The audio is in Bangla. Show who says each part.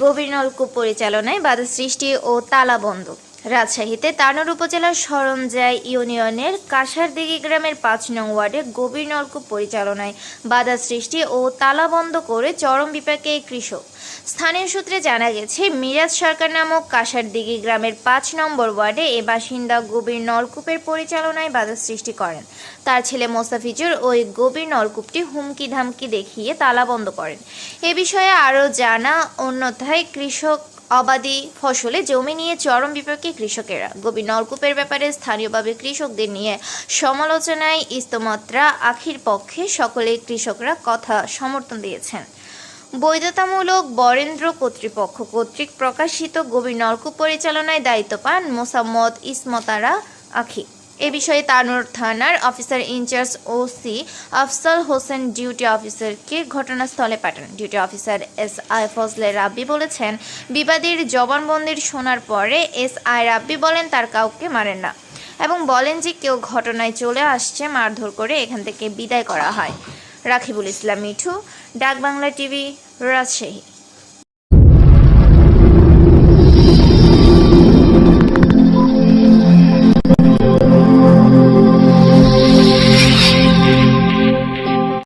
Speaker 1: গভীর নলকূপ পরিচালনায় বাধা সৃষ্টি ও তালাবন্ধ। রাজশাহীতে তানোর উপজেলার শরণজাই ইউনিয়নের কাঁসারদিঘি গ্রামের ৫ নং ওয়ার্ডে গভীর নলকূপ পরিচালনায় বাধা সৃষ্টি ও তালাবন্ধ করে চরম বিপাকে কৃষক। স্থানীয় সূত্রে জানা গেছে, মিরাজ সরকার নামক কাঁসারদিঘি গ্রামের ৫ নম্বর ওয়ার্ডে এ বাসিন্দা গভীর নলকূপের পরিচালনায় বাধা সৃষ্টি করেন। তার ছেলে মোস্তাফিজুর ওই গভীর নলকূপটি হুমকি ধামকি দেখিয়ে তালাবন্ধ করেন। এ বিষয়ে আরও জানা, অন্যথায় কৃষক অবাধি ফসলে জমি নিয়ে চরম বিপাকে কৃষকেরা। গভীর নলকূপের ব্যাপারে স্থানীয়ভাবে কৃষকদের নিয়ে সমালোচনায় ইস্তমাত্রা আখির পক্ষে সকলে কৃষকরা কথা সমর্থন দিয়েছেন। বৈধতামূলক বরেন্দ্র কর্তৃপক্ষ কর্তৃক প্রকাশিত গভীর নলকূপ পরিচালনায় দায়িত্ব পান মোসাম্মদ ইসমতারা আখি। এ বিষয়ে তানোর থানার officer in-charge OC Afsal Hossain duty অফিসারকে ঘটনাস্থলে পাঠান। Duty officer SI Fazle Rabbi বলেছেন, বিবাদীর জবানবন্দি শোনার পরে SI রাব্বি বলেন তার কাউকে মারেন না এবং বলেন যে কেউ ঘটনায় চলে আসছে, মারধর করে এখান থেকে বিদায় করা হয়। রাকিবুল ইসলাম মিঠু, ডাক বাংলা টিভি, রাজশাহী।